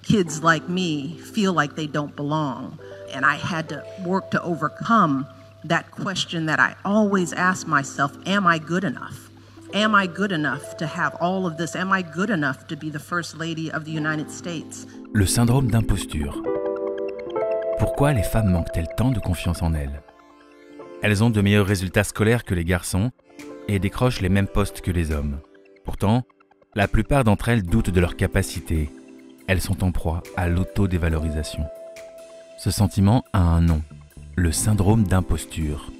kids like me feel like they don't belong. And I had to work to overcome that question that I always ask myself, am I good enough? Am I good enough to have all of this? Am I good enough to be the First Lady of the United States? Le syndrome d'imposture. Pourquoi les femmes manquent-elles tant de confiance en elles? Elles ont de meilleurs résultats scolaires que les garçons et décrochent les mêmes postes que les hommes. Pourtant, la plupart d'entre elles doutent de leurs capacités. Elles sont en proie à l'autodévalorisation. Ce sentiment a un nom, le syndrome d'imposture.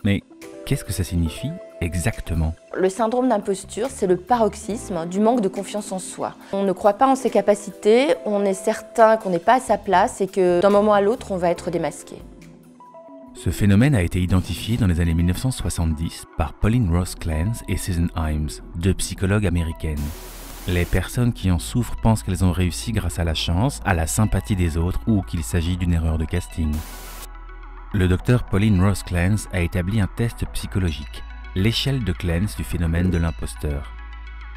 Mais qu'est-ce que ça signifie exactement? Le syndrome d'imposture, c'est le paroxysme du manque de confiance en soi. On ne croit pas en ses capacités, on est certain qu'on n'est pas à sa place et que d'un moment à l'autre, on va être démasqué. Ce phénomène a été identifié dans les années 1970 par Pauline Ross Clance et Susan Imes, deux psychologues américaines. Les personnes qui en souffrent pensent qu'elles ont réussi grâce à la chance, à la sympathie des autres ou qu'il s'agit d'une erreur de casting. Le docteur Pauline Ross Clance a établi un test psychologique, l'échelle de Clance du phénomène de l'imposteur.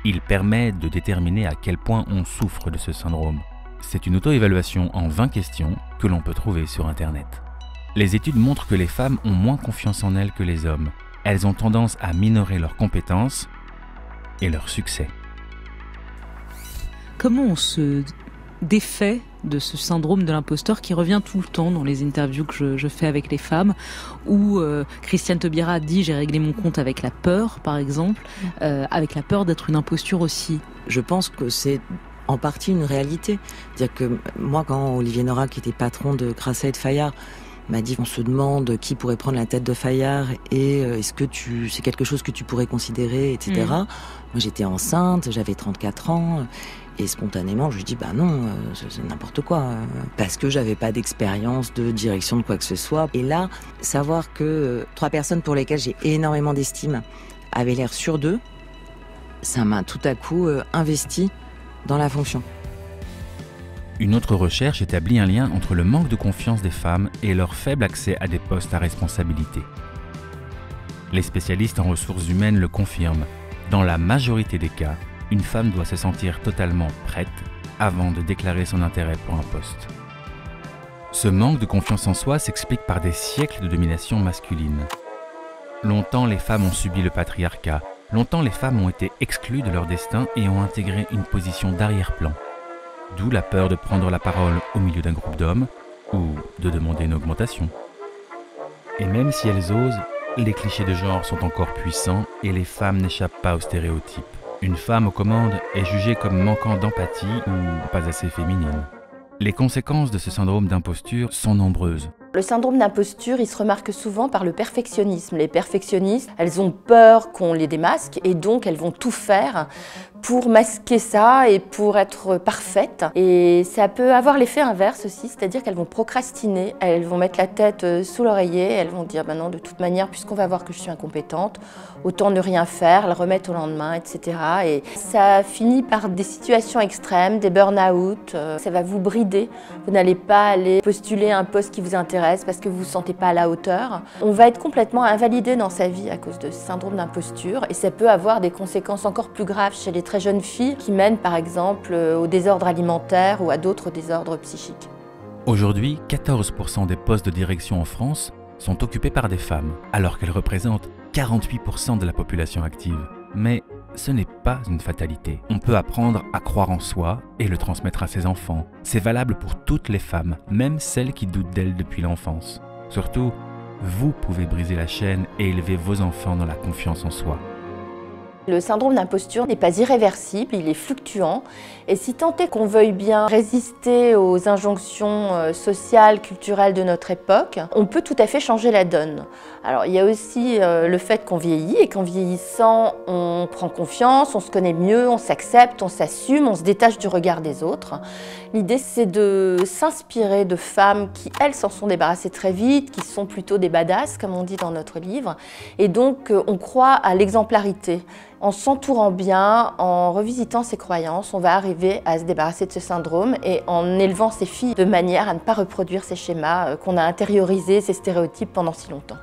Il permet de déterminer à quel point on souffre de ce syndrome. C'est une auto-évaluation en 20 questions que l'on peut trouver sur Internet. Les études montrent que les femmes ont moins confiance en elles que les hommes. Elles ont tendance à minorer leurs compétences et leurs succès. Comment on se défait de ce syndrome de l'imposteur qui revient tout le temps dans les interviews que je fais avec les femmes, où Christiane Taubira dit « j'ai réglé mon compte avec la peur », par exemple, avec la peur d'être une imposture aussi. Je pense que c'est en partie une réalité. C'est-à-dire que moi, quand Olivier Nora, qui était patron de Grasset et de Fayard, m'a dit on se demande qui pourrait prendre la tête de Fayard et est-ce que c'est quelque chose que tu pourrais considérer, etc. Moi j'étais enceinte, j'avais 34 ans et spontanément je lui dis bah non, c'est n'importe quoi parce que j'avais pas d'expérience de direction de quoi que ce soit. Et là, savoir que 3 personnes pour lesquelles j'ai énormément d'estime avaient l'air sûres d'eux, ça m'a tout à coup investi dans la fonction. Une autre recherche établit un lien entre le manque de confiance des femmes et leur faible accès à des postes à responsabilité. Les spécialistes en ressources humaines le confirment. Dans la majorité des cas, une femme doit se sentir totalement prête avant de déclarer son intérêt pour un poste. Ce manque de confiance en soi s'explique par des siècles de domination masculine. Longtemps, les femmes ont subi le patriarcat. Longtemps, les femmes ont été exclues de leur destin et ont intégré une position d'arrière-plan. D'où la peur de prendre la parole au milieu d'un groupe d'hommes ou de demander une augmentation. Et même si elles osent, les clichés de genre sont encore puissants et les femmes n'échappent pas aux stéréotypes. Une femme aux commandes est jugée comme manquant d'empathie ou pas assez féminine. Les conséquences de ce syndrome d'imposture sont nombreuses. Le syndrome d'imposture, il se remarque souvent par le perfectionnisme. Les perfectionnistes, elles ont peur qu'on les démasque et donc elles vont tout faire pour masquer ça et pour être parfaites. Et ça peut avoir l'effet inverse aussi, c'est-à-dire qu'elles vont procrastiner, elles vont mettre la tête sous l'oreiller, elles vont dire non, de toute manière, puisqu'on va voir que je suis incompétente, autant ne rien faire, elles remettent au lendemain, etc. Et ça finit par des situations extrêmes, des burn-out, ça va vous brider. Vous n'allez pas aller postuler un poste qui vous intéresse parce que vous ne vous sentez pas à la hauteur. On va être complètement invalidé dans sa vie à cause de ce syndrome d'imposture et ça peut avoir des conséquences encore plus graves chez les très jeunes filles qui mènent par exemple au désordre alimentaire ou à d'autres désordres psychiques. Aujourd'hui, 14% des postes de direction en France sont occupés par des femmes, alors qu'elles représentent 48% de la population active. Mais ce n'est pas une fatalité. On peut apprendre à croire en soi et le transmettre à ses enfants. C'est valable pour toutes les femmes, même celles qui doutent d'elles depuis l'enfance. Surtout, vous pouvez briser la chaîne et élever vos enfants dans la confiance en soi. Le syndrome d'imposture n'est pas irréversible, il est fluctuant. Et si tant est qu'on veuille bien résister aux injonctions sociales, culturelles de notre époque, on peut tout à fait changer la donne. Alors il y a aussi le fait qu'on vieillit et qu'en vieillissant, on prend confiance, on se connaît mieux, on s'accepte, on s'assume, on se détache du regard des autres. L'idée c'est de s'inspirer de femmes qui, elles, s'en sont débarrassées très vite, qui sont plutôt des badass, comme on dit dans notre livre. Et donc on croit à l'exemplarité. En s'entourant bien, en revisitant ses croyances, on va arriver à se débarrasser de ce syndrome et en élevant ses filles de manière à ne pas reproduire ces schémas qu'on a intériorisés, ces stéréotypes pendant si longtemps.